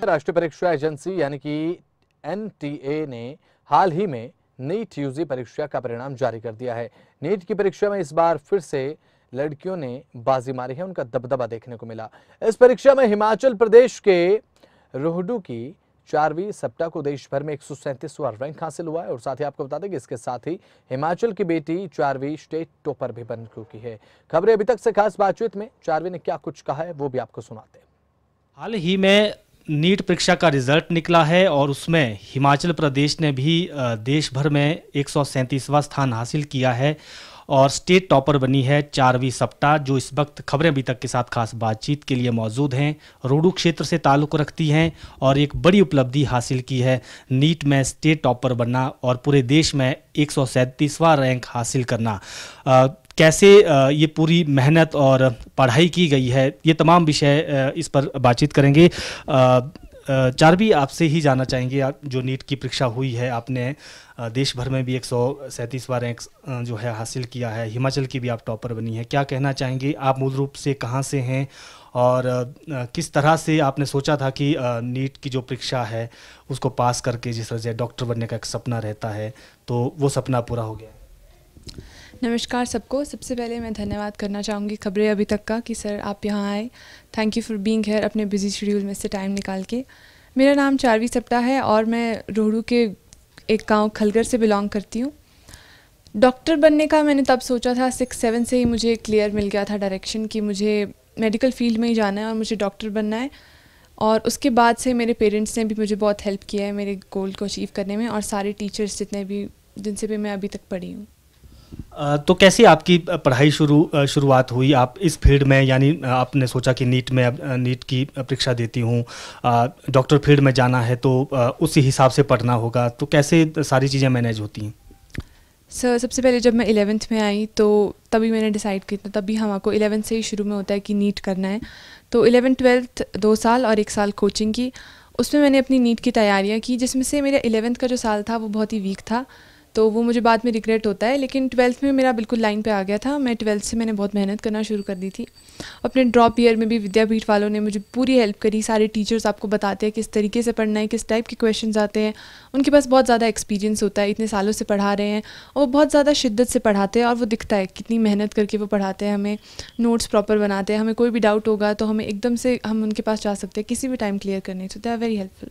राष्ट्रीय परीक्षा एजेंसी यानी कि एनटीए ने हाल ही में नीट यूजी परीक्षा का परिणाम जारी कर दिया है। नीट की परीक्षा में इस बार फिर से लड़कियों ने बाजी मारी है, उनका दबदबा देखने को मिला। इस परीक्षा में हिमाचल प्रदेश के रोहडू की 4वीं सप्ताह को देश भर में 137वां रैंक हासिल हुआ है और साथ ही आपको बता दें कि इसके साथ ही हिमाचल की बेटी 4वीं स्टेट टॉपर भी बन चुकी है। खबरें अभी तक से खास बातचीत में 4वीं ने क्या कुछ कहा है वो भी आपको सुनाते हैं। हाल ही में नीट परीक्षा का रिजल्ट निकला है और उसमें हिमाचल प्रदेश ने भी देश भर में 137वां स्थान हासिल किया है और स्टेट टॉपर बनी है 4वीं सप्ताह, जो इस वक्त खबरें अभी तक के साथ खास बातचीत के लिए मौजूद हैं। रोहडू क्षेत्र से ताल्लुक़ रखती हैं और एक बड़ी उपलब्धि हासिल की है नीट में स्टेट टॉपर बनना और पूरे देश में 137वां रैंक हासिल करना। कैसे ये पूरी मेहनत और पढ़ाई की गई है, ये तमाम विषय इस पर बातचीत करेंगे। 4वीं आपसे ही जानना चाहेंगे, आप जो नीट की परीक्षा हुई है, आपने देश भर में भी 137वां रैंक जो है हासिल किया है, हिमाचल की भी आप टॉपर बनी है। क्या कहना चाहेंगे, आप मूल रूप से कहाँ से हैं और किस तरह से आपने सोचा था कि नीट की जो परीक्षा है उसको पास करके जिस तरह से डॉक्टर बनने का एक सपना रहता है तो वो सपना पूरा हो गया? नमस्कार सबको। सबसे पहले मैं धन्यवाद करना चाहूँगी खबरें अभी तक का कि सर आप यहाँ आए। Thank you for being here, अपने बिजी शेड्यूल में से टाइम निकाल के। मेरा नाम 4वीं सप्ताह है और मैं रोहडू के एक गांव खलगर से बिलोंग करती हूँ। डॉक्टर बनने का मैंने तब सोचा था 6-7 से ही मुझे क्लियर मिल गया था डायरेक्शन कि मुझे मेडिकल फील्ड में ही जाना है और मुझे डॉक्टर बनना है। और उसके बाद से मेरे पेरेंट्स ने भी मुझे बहुत हेल्प किया है मेरे गोल को अचीव करने में, और सारे टीचर्स जितने भी जिनसे भी मैं अभी तक पढ़ी हूँ। तो कैसे आपकी पढ़ाई शुरुआत हुई? आप इस फील्ड में, यानी आपने सोचा कि नीट में नीट की परीक्षा देती हूँ, डॉक्टर फील्ड में जाना है तो उसी हिसाब से पढ़ना होगा, तो कैसे सारी चीज़ें मैनेज होती हैं? सर सबसे पहले जब मैं 11th में आई तो तभी मैंने डिसाइड किया था, तभी हमको 11th से ही शुरू में होता है कि नीट करना है। तो 11th-12th 2 साल और 1 साल कोचिंग की, उसमें मैंने अपनी नीट की तैयारियाँ की, जिसमें से मेरा 11th का जो साल था वो बहुत ही वीक था, तो वो मुझे बाद में रिग्रेट होता है। लेकिन 12th में मेरा बिल्कुल लाइन पे आ गया था। मैं 12th से मैंने बहुत मेहनत करना शुरू कर दी थी। अपने ड्रॉप ईयर में भी विद्यापीठ वालों ने मुझे पूरी हेल्प करी। सारे टीचर्स आपको बताते हैं किस तरीके से पढ़ना है, किस टाइप के क्वेश्चंस आते हैं। उनके पास बहुत ज़्यादा एक्सपीरियंस होता है, इतने सालों से पढ़ा रहे हैं और वो बहुत ज़्यादा शिद्दत से पढ़ाते हैं और वो दिखता है कितनी मेहनत करके वो पढ़ाते हैं। हमें नोट्स प्रॉपर बनाते हैं, हमें कोई भी डाउट होगा तो हमें एकदम से हम उनके पास जा सकते हैं किसी भी टाइम क्लियर करने। सो दे आर वेरी हेल्पफुल।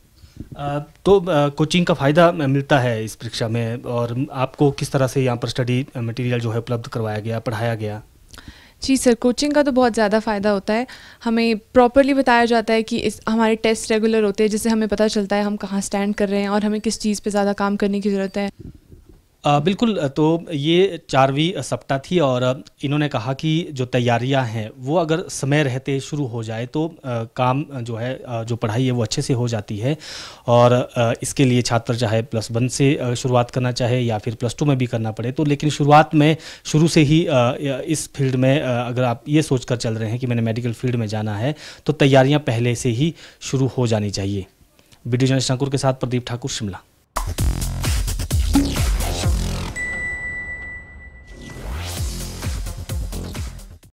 तो कोचिंग का फ़ायदा मिलता है इस परीक्षा में, और आपको किस तरह से यहाँ पर स्टडी मटेरियल जो है उपलब्ध करवाया गया, पढ़ाया गया? जी सर, कोचिंग का तो बहुत ज़्यादा फ़ायदा होता है। हमें प्रॉपरली बताया जाता है कि हमारे टेस्ट रेगुलर होते हैं, जिससे हमें पता चलता है हम कहाँ स्टैंड कर रहे हैं और हमें किस चीज़ पे ज़्यादा काम करने की ज़रूरत है। बिल्कुल। तो ये 4वीं सप्ताह थी और इन्होंने कहा कि जो तैयारियां हैं वो अगर समय रहते शुरू हो जाए तो काम जो है, जो पढ़ाई है वो अच्छे से हो जाती है। और इसके लिए छात्र चाहे +1 से शुरुआत करना चाहे या फिर +2 में भी करना पड़े, तो लेकिन शुरुआत में शुरू से ही इस फील्ड में अगर आप ये सोच कर चल रहे हैं कि मैंने मेडिकल फील्ड में जाना है तो तैयारियाँ पहले से ही शुरू हो जानी चाहिए। वीडियो जर्नलिस्ट अंकुर के साथ प्रदीप ठाकुर, शिमला।